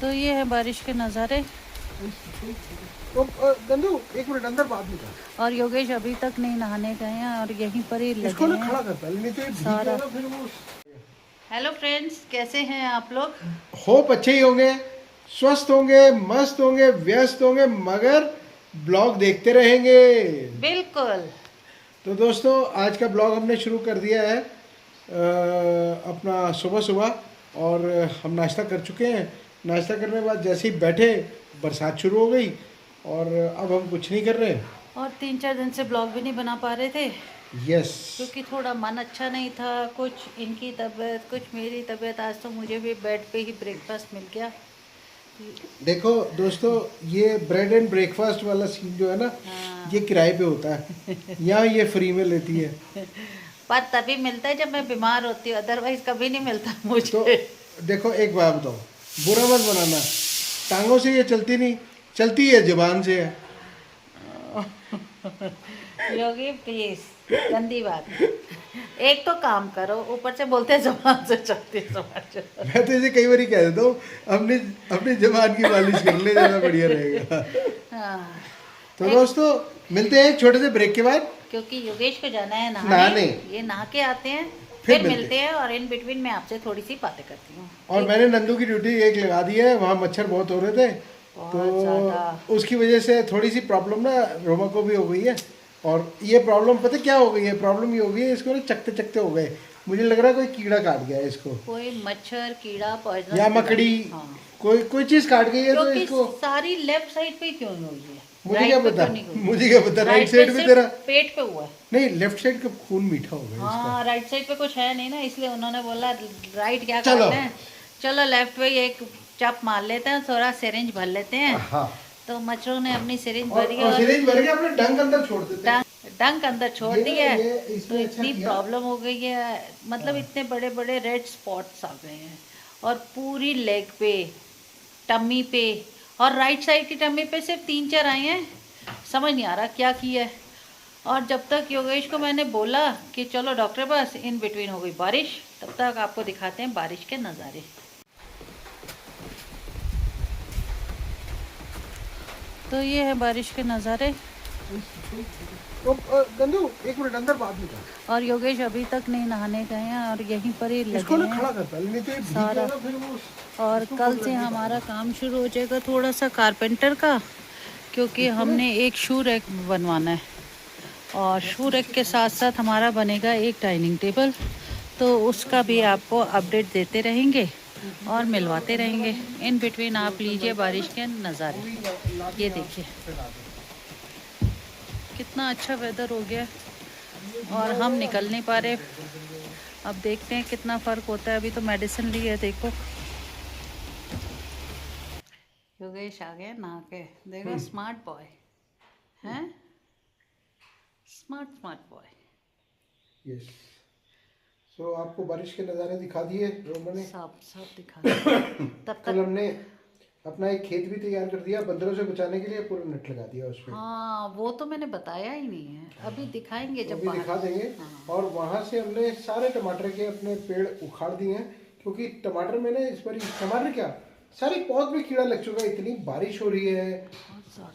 तो ये है बारिश के नज़ारे। तो गंदू एक मिनट अंदर बात नहीं कर। और योगेश अभी तक नहीं नहाने गए हैं और यहीं पर ही इसको लगे ना हैं खड़ा कर पहले, नहीं तो ये भीग सारा। जाएगा फिर वो। हेलो फ्रेंड्स, कैसे हैं आप लोग? होप अच्छे ही होंगे, स्वस्थ होंगे, मस्त होंगे, व्यस्त होंगे, मगर ब्लॉग देखते रहेंगे। बिल्कुल। तो दोस्तों आज का ब्लॉग हमने शुरू कर दिया है अपना सुबह सुबह। और हम नाश्ता कर चुके हैं। नाश्ता करने के बाद जैसे ही बैठे बरसात शुरू हो गई और अब हम कुछ नहीं कर रहे। और 3-4 दिन से ब्लॉग भी नहीं बना पा रहे थे यस। क्योंकि थोड़ा मन अच्छा नहीं था, कुछ इनकी तबीयत कुछ मेरी तबीयत। आज तो मुझे भी बेड पे ही ब्रेकफास्ट मिल गया। देखो दोस्तों, ये ब्रेड एंड ब्रेकफास्ट वाला सीन जो है ना, हाँ। ये किराए पे होता है, यहाँ ये फ्री में लेती है। पर तभी मिलता है जब मैं बीमार होती हूँ, अदरवाइज कभी नहीं मिलता मुझे। तो देखो एक बात बताओ, बुरा मत बनाना, टांगों से ये चलती नहीं, चलती है जुबान से है। योगी प्लीज, गंदी बात। एक तो काम करो, ऊपर से बोलते हैं जुबान से चलती है जुबान। मैं तो इसे कई बार ही कह देता हूँ, अपनी अपनी जुबान की मालिश कर ले, ज़्यादा बढ़िया रहेगा। हाँ। तो दोस्तों मिलते हैं एक छोटे से ब्रेक के बाद, क्योंकि योगेश को जाना है नहाने। नहाने। ये नहा के आते हैं, फिर फिर मिलते हैं और इन बिटवीन मैं आपसे थोड़ी सी बातें करती हूँ। और मैंने नंदू की ड्यूटी एक लगा दी है, वहाँ मच्छर बहुत हो रहे थे, बहुत ज़्यादा। तो उसकी वजह से थोड़ी सी प्रॉब्लम ना रोमा को भी हो गई है। और ये प्रॉब्लम पता क्या हो गई है, प्रॉब्लम ये हो गई है, इसको ना चकते चकते हो गए। मुझे लग रहा है कोई कीड़ा काट गया है इसको, कोई मच्छर कीड़ा पॉइजन या मकड़ी, हाँ। कोई चीज़ काट गई है तो क्योंकि इसको। सारी लेफ्ट साइड पे क्यों हुई है? मुझे राइट क्या पे पता, क्यों नहीं हुई? मुझे क्या पता, राइट पे साइड भी सिर्फ तेरा पेट पे हुआ है। नहीं, लेफ्ट साइड का खून मीठा हो गया इसका। हाँ, राइट साइड पे कुछ है नहीं ना, इसलिए उन्होंने बोला राइट क्या चलो। करते हैं, चलो लेफ्ट पे एक चप मार लेते हैं, थोड़ा सिरिंज भर लेते हैं। हाँ। तो मच्छरों ने अपनी सिरिंज और भरी और और सिरिंज भर के अपने डंक अंदर छोड़ देते हैं। डंक अंदर छोड़ ये दिया है। तो इसमें अच्छा इतनी किया। प्रॉब्लम हो गई है, मतलब इतने बड़े बड़े रेड स्पॉट्स आ गए हैं और पूरी लेग पे, टम्मी पे, और राइट साइड की टम्मी पे सिर्फ 3-4 आए हैं। समझ नहीं आ रहा क्या किया है। और जब तक योगेश को मैंने बोला कि चलो डॉक्टर पास, इन बिटवीन हो गई बारिश। तब तक आपको दिखाते हैं बारिश के नज़ारे। तो ये है बारिश के नज़ारे। तो गंदू एक मिनट अंदर बात नहीं कर। और योगेश अभी तक नहीं नहाने गए हैं और यहीं पर ही इसको लगे ना हैं खड़ा कर पहले, नहीं तो ये भीग सारा। जाएगा फिर वो। और कल से हमारा काम शुरू हो जाएगा थोड़ा सा कारपेंटर का, क्योंकि हमने एक शू रैक बनवाना है और शू रैक के साथ साथ हमारा बनेगा एक डाइनिंग टेबल। तो उसका भी आपको अपडेट देते रहेंगे और मिलवाते रहेंगे। इन बिटवीन आप लीजिए बारिश के नज़ारे। ये देखिए कितना अच्छा वेदर हो गया और हम निकल नहीं पा रहे। अब देखते हैं कितना फ़र्क होता है। अभी तो मेडिसिन ली है, देखो योगेश आ गया नहा के, देखो स्मार्ट बॉय हैं, स्मार्ट बॉय। यस। सो आपको बारिश के नज़ारे दिखा दिए रोमा ने। सब दिखा तब कल तक। हमने अपना एक खेत भी तैयार कर दिया, बंदरों से बचाने के लिए पूरा नेट लगा दिया उस पे। हाँ, वो तो मैंने बताया ही नहीं है, अभी दिखाएंगे तो जब अभी बाहर। दिखा देंगे। हाँ। और वहाँ से हमने सारे टमाटर के अपने पेड़ उखाड़ दिए हैं, क्योंकि टमाटर में ना इस बार टमाटर क्या सारी पौध में कीड़ा लग चुका है। इतनी बारिश हो रही है,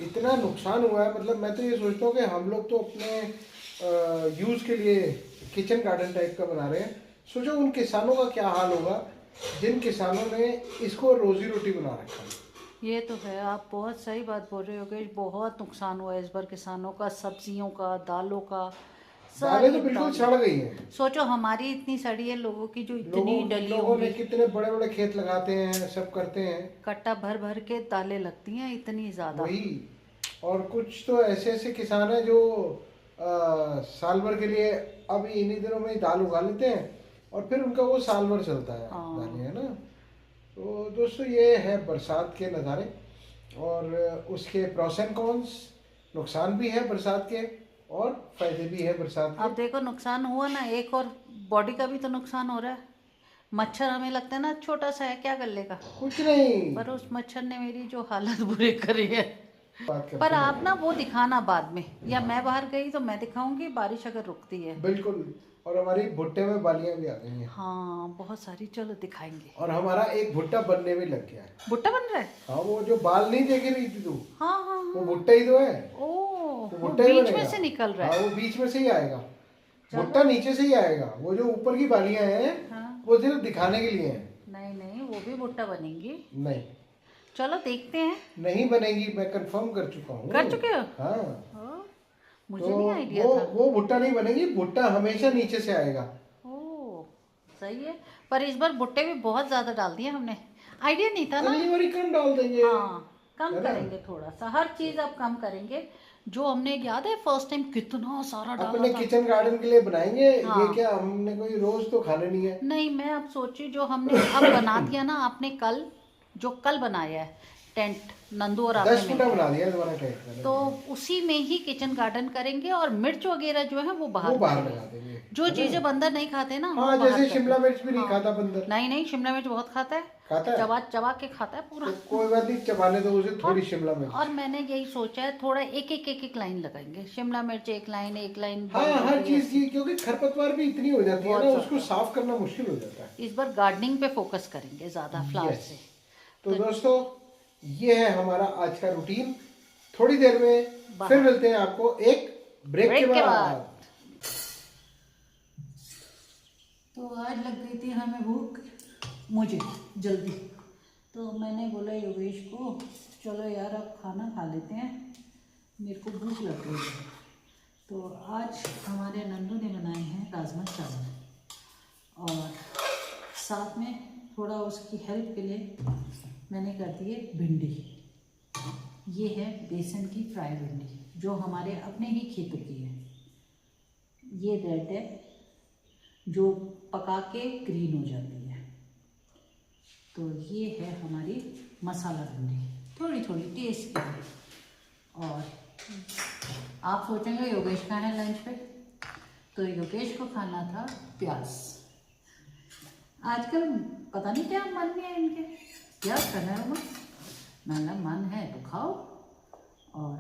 इतना नुकसान हुआ है। मतलब मैं तो ये सोचता हूँ कि हम लोग तो अपने यूज़ के लिए किचन गार्डन टाइप का बना रहे हैं। सोचो उन किसानों का क्या हाल होगा जिन किसानों ने इसको रोजी रोटी बना रखा है। ये तो है, आप बहुत सही बात बोल रहे हो कि बहुत नुकसान हुआ है इस बार किसानों का, सब्जियों का, दालों का, दालें सारी तो बिल्कुल दालें। सड़ गई हैं। सोचो हमारी इतनी सड़ी है, लोगों की जो इतनी डली लोगों ने होंगी। कितने बड़े बड़े खेत लगाते हैं, सब करते हैं। कट्टा भर भर के दालें लगती हैं इतनी ज़्यादा। वही। और कुछ तो ऐसे ऐसे किसान हैं जो साल भर के लिए अभी इन्हीं दिनों में ही दाल उगा लेते हैं और फिर उनका वो साल भर चलता है। हाँ। दालें है ना। तो दोस्तों ये है बरसात के नज़ारे और उसके प्रोस एंड कॉन्स। नुकसान भी है बरसात के और फायदे भी है बरसात के। अब देखो नुकसान हुआ ना, एक और बॉडी का भी तो नुकसान हो रहा है। मच्छर हमें लगता है ना छोटा सा है, क्या कर लेगा, कुछ नहीं। पर उस मच्छर ने मेरी जो हालत बुरी करी है। बात करते पर हैं। आप ना वो दिखाना बाद में, या मैं बाहर गई तो मैं दिखाऊंगी बारिश अगर रुकती है। बिल्कुल। और हमारी भुट्टे में बालियां भी आ गई हैं। हाँ बहुत सारी, चलो दिखाएंगे। और हमारा एक भुट्टा बनने में लग गया है। भुट्टा बन रहा है? हाँ, वो जो बाल नहीं देख रही थी तू, हाँ हाँ वो हाँ। भुट्टा ही तो है। ओ, तो वो भुट्टा ही बीच बनेगा। में से निकल रहा हाँ, है। वो बीच में से ही आएगा। चलो। भुट्टा नीचे से ही आएगा। वो जो ऊपर की बालियां हैं, हाँ। वो सिर्फ दिखाने के लिए हैं। नहीं नहीं, वो भी भुट्टा बनेंगी। नहीं, चलो देखते हैं। नहीं बनेगी, मैं कंफर्म कर चुका हूँ। कर चुके हो? हाँ। ओ, मुझे तो नहीं आइडिया था। वो भुट्टा नहीं बनेगी, भुट्टा हमेशा नीचे से आएगा। ओ सही है, पर इस बार भुट्टे भी बहुत ज्यादा डाल दिए हमने, आइडिया नहीं था ना। अगली बारी कम डाल देंगे। हाँ कम है ना? करेंगे थोड़ा सा, हर चीज अब कम करेंगे। जो हमने, याद है फर्स्ट टाइम कितना सारा डाला अपने था। किचन गार्डन के लिए बनाएंगे। हाँ। ये क्या, हमने कोई रोज तो खाने नहीं है। नहीं, मैं अब सोची जो हमने अब बना दिया ना आपने कल, जो कल बनाया है टेंट नंदू और 10 आपने फुटा मिलकर, बना दिया तुम्हारा टेंट। तो उसी में ही किचन गार्डन करेंगे। और मिर्च वगैरह जो है वो बाहर बाहर करेंगे। लगा देंगे। जो है ना? चीजें बंदर नहीं खाते ना, हाँ, वो बाहर जैसे करते शिमला हैं। मिर्च भी नहीं हाँ। खाता बंदर। नहीं नहीं, शिमला मिर्च बहुत खाता है, खाता है? चबा चबा के खाता है पूरा। तो कोई बात नहीं, चबाने दो उसे थोड़ी शिमला मिर्च। और मैंने यही सोचा है, थोड़ा एक एक एक एक लाइन लगाएंगे, शिमला मिर्च एक लाइन एक लाइन। हाँ, हर चीज की, क्योंकि खरपतवार भी इतनी हो जाती है बहुत ना, ज्यादा। उसको साफ करना मुश्किल हो जाता है। इस बार गार्डनिंग पे फोकस करेंगे ज्यादा, फ्लावर Yes. से। तो दोस्तों, ये है हमारा आज का रूटीन। थोड़ी देर में बाहर। फिर मिलते हैं आपको एक ब्रेक के बाद। तो आज लग गई थी हमें भूख, मुझे जल्दी, तो मैंने बोला योगेश को चलो यार अब खाना खा लेते हैं, मेरे को भूख लग गई है। तो आज हमारे नंदू ने बनाए हैं राजमा चावल, और साथ में थोड़ा उसकी हेल्प के लिए मैंने कर दिए भिंडी। ये है बेसन की फ्राई भिंडी, जो हमारे अपने ही खेतों की है। ये रेड है, जो पका के ग्रीन हो जाती है। तो ये है हमारी मसाला भिंडी, थोड़ी थोड़ी टेस्ट के लिए। और आप सोचेंगे योगेश का है लंच पे, तो योगेश को खाना था प्याज। आजकल पता नहीं क्या मन में है इनके, क्या करना है वो, मैंने मन है तो खाओ, और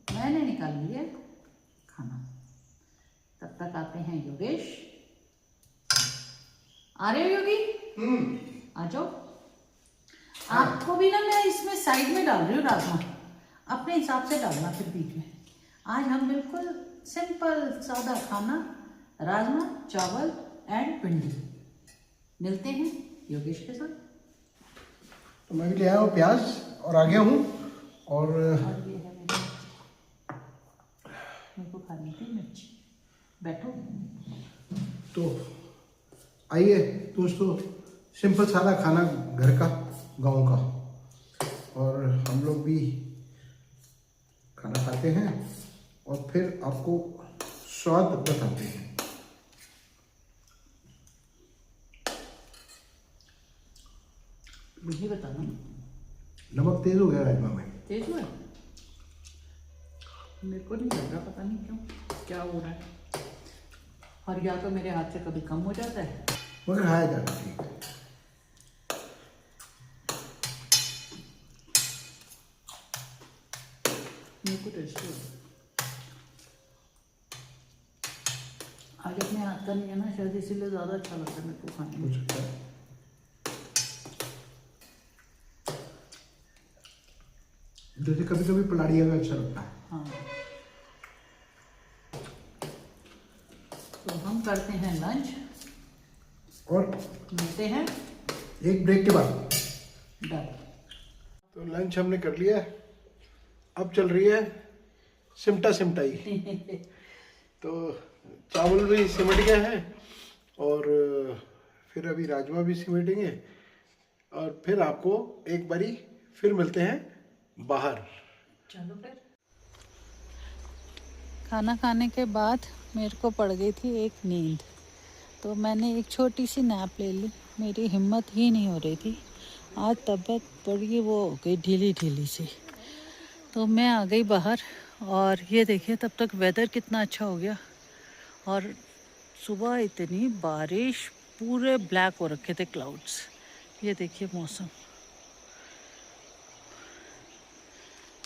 मैंने निकाल लिया खाना। तब तक आते हैं योगेश। आ रहे हो योगी? आ जाओ। आपको भी ना मैं इसमें साइड में डाल रही हूँ राजमा, अपने हिसाब से डालना फिर बीच में। आज हम बिल्कुल सिंपल सादा खाना, राजमा चावल एंड भिंडी। मिलते हैं योगेश के साथ। तो मैं भी ले आया हूँ प्याज और आ गया हूँ। और ये है मेरे को खानी थी मिर्ची। बैठो। तो आइए दोस्तों, सिंपल सादा खाना घर का, गांव का, और हम लोग भी खाना खाते हैं और फिर आपको स्वाद बताते हैं। मुझे बताना। नमक तेज हो गया राजमा में। तेज हुआ? मेरे को नहीं लग रहा, पता नहीं क्यों, क्या हो रहा है। और या तो मेरे हाथ से कभी कम हो जाता है, मगर खाया जाता ठीक है। मेरे को टेस्टी हो। आज अपने हाथ का नहीं है ना, शायद इसीलिए ज़्यादा अच्छा लगता है मेरे को खाने में। हो सकता है। जैसे कभी कभी पलाड़िया का अच्छा लगता है। हाँ, तो हम करते हैं लंच और मिलते हैं एक ब्रेक के बाद। डन। तो लंच हमने कर लिया, अब चल रही है सिमटा सिमटाई। तो चावल भी सिमट गया है, और फिर अभी राजमा भी सिमटेंगे, और फिर आपको एक बारी फिर मिलते हैं बाहर। चलो फिर। खाना खाने के बाद मेरे को पड़ गई थी एक नींद, तो मैंने एक छोटी सी नैप ले ली। मेरी हिम्मत ही नहीं हो रही थी, आज तबीयत बड़ी वो हो गई ढीली ढीली सी। तो मैं आ गई बाहर, और ये देखिए तब तक वेदर कितना अच्छा हो गया। और सुबह इतनी बारिश, पूरे ब्लैक हो रखे थे क्लाउड्स। ये देखिए मौसम,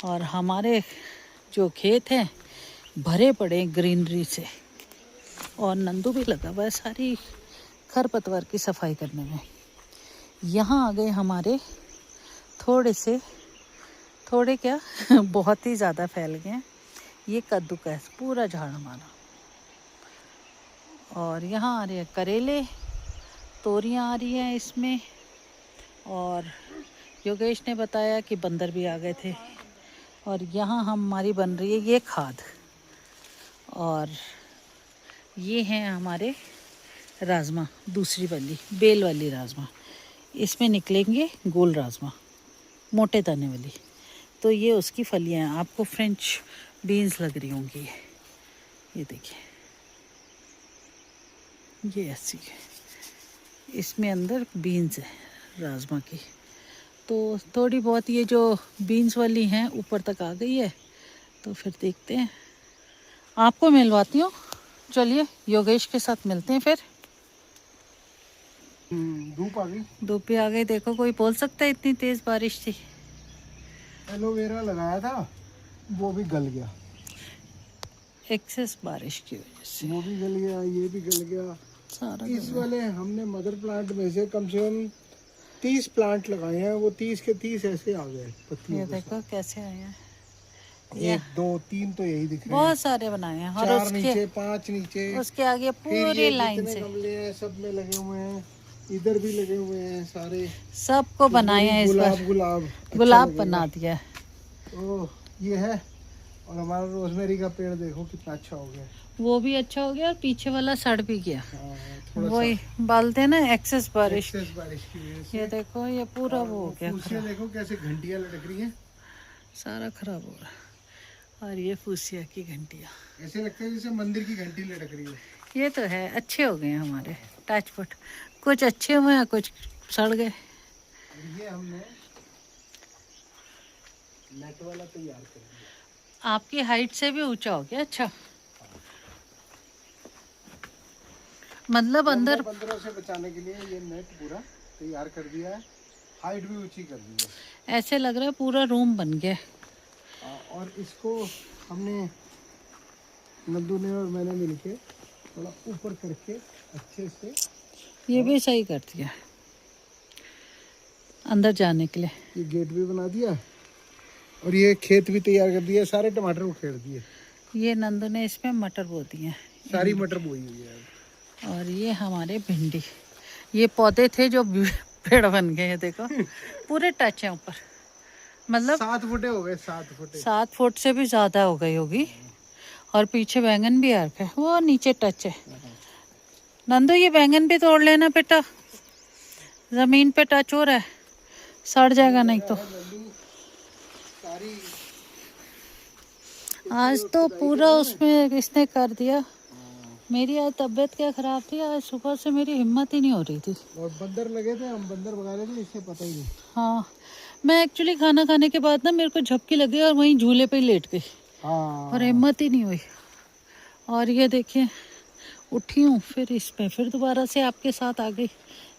और हमारे जो खेत हैं भरे पड़े ग्रीनरी से। और नंदू भी लगा हुआ है सारी खरपतवार की सफाई करने में। यहाँ आ गए हमारे थोड़े क्या बहुत ही ज़्यादा फैल गए हैं। ये कद्दू का है पूरा झाड़ हमारा। और यहाँ आ रहे हैं करेले, तोरियाँ आ रही हैं इसमें। और योगेश ने बताया कि बंदर भी आ गए थे। और यहाँ हमारी बन रही है ये खाद। और ये हैं हमारे राजमा, दूसरी वाली बेल वाली राजमा। इसमें निकलेंगे गोल राजमा, मोटे दाने वाली। तो ये उसकी फलियाँ हैं। आपको फ्रेंच बीन्स लग रही होंगी ये देखिए, ये ऐसी है। इसमें अंदर बीन्स है राजमा की। तो थोड़ी बहुत ये जो बीन्स वाली हैं ऊपर तक आ गई है। तो फिर देखते हैं, आपको मिलवाती हूँ। चलिए योगेश के साथ मिलते हैं फिर। धूप आ गई, धूप भी आ गई। देखो कोई बोल सकता है इतनी तेज़ बारिश थी। एलोवेरा लगाया था वो भी गल गया, एक्सेस बारिश की वजह से वो भी गल गया, ये भी गल गया सारा। इस वाले हमने मदर प्लांट में से कम 30 प्लांट लगाए हैं, वो 30 के 30 ऐसे आ गए पत्तियों ये के देखो कैसे आए हैं। साथ। 1 2 3 तो यही दिख रहे हैं, बहुत सारे बनाए हैं। और 4 नीचे 5 नीचे, उसके आगे फिर पूरी ये लाइन जितने से गमले हैं सब में लगे हुए हैं, इधर भी लगे हुए हैं सारे, सबको बनाए हैं। इस बार गुलाब गुलाब अच्छा बना दिया है। लगेगा। ओह ये है। और हमारा रोजमेरी का पेड़ देखो कितना अच्छा हो गया, वो भी अच्छा हो गया और पीछे वाला सड़ भी गया। हाँ, थोड़ा वही बालते ना एक्सेस बारिश। एक्सेस बारिश की वजह से। ये देखो ये पूरा वो हो गया फूसियाँ देखो कैसे घंटियां लटक रही हैं, सारा खराब हो रहा है। और ये फूसिया की घंटियाँ, ऐसे लगता है जैसे मंदिर की घंटी लटक रही है। ये तो है। अच्छे हो गए हैं हमारे टच फुट। कुछ अच्छे हुए हैं, कुछ सड़ गए। और ये हमने नेट वाला तैयार कर दिया, आपकी हाइट से भी ऊंचा हो गया। अच्छा, मतलब अंदर बंदरों से बचाने के लिए ये नेट पूरा तैयार कर दिया है, हाइट भी ऊंची कर दी है। ऐसे लग रहा है पूरा रूम बन गया। और इसको हमने नंदू ने और मैंने मिलके थोड़ा ऊपर करके अच्छे से ये भी सही कर दिया अंदर जाने के लिए। ये गेट भी बना दिया और ये खेत भी तैयार कर दिया, सारे टमाटर उखेड़ दिए। ये नंदू ने इसमें मटर बो दिए हैं, सारी मटर बोई हुई है। और ये हमारे भिंडी। ये पौधे थे जो पेड़ बन गए हैं। देखो पूरे टच है ऊपर, मतलब 7 फुटे हो गए, 7 फुटे। 7 फुट से भी ज्यादा हो गई होगी। और पीछे बैंगन भी आ रखा है, वो नीचे टच है। नंदू ये बैंगन भी तोड़ लेना बेटा, जमीन पे टच हो रहा है, सड़ जाएगा नहीं तो। आज तो पूरा उसमें इसने कर दिया। मेरी आज तबीयत क्या खराब थी, आज सुबह से मेरी हिम्मत ही नहीं हो रही थी। और बंदर लगे थे, हम बंदर भगा रहे थे, इससे पता ही नहीं। हाँ, मैं एक्चुअली खाना खाने के बाद ना मेरे को झपकी लगी और वहीं झूले पे ही लेट गई। हाँ। और हिम्मत ही नहीं हुई। और ये देखिए उठी हूँ फिर इस पे, फिर दोबारा से आपके साथ आ गई।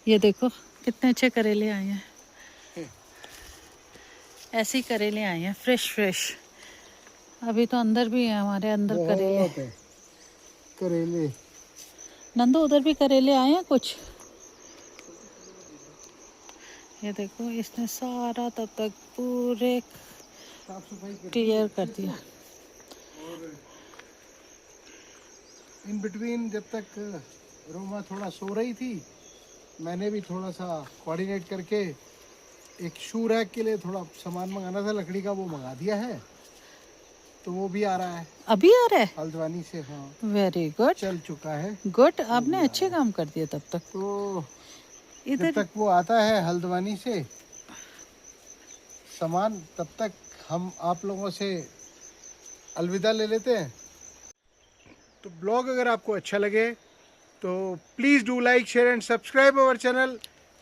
ये देखो कितने अच्छे करेले आए हैं, ऐसे ही करेले आए हैं फ्रेश फ्रेश। अभी तो अंदर भी है हमारे अंदर करेले। करेले नंदू उधर भी करेले आए हैं कुछ। ये देखो इसने सारा तब तक पूरे साफ सफाई क्लियर कर दिया। और इन बिटवीन जब तक रोमा थोड़ा सो रही थी, मैंने भी थोड़ा सा कोऑर्डिनेट करके एक शू रैक के लिए थोड़ा सामान मंगाना था लकड़ी का, वो मंगा दिया है। तो वो भी आ रहा है, अभी आ रहा है हल्द्वानी से। हाँ, वेरी गुड, चल चुका है। गुड, आपने अच्छे काम कर दिया तब तक। तो इधर जब तक वो आता है हल्द्वानी से सामान, तब तक हम आप लोगों से अलविदा ले लेते हैं। तो ब्लॉग अगर आपको अच्छा लगे तो please do like share and subscribe our channel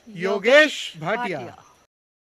Yogesh Bhatia.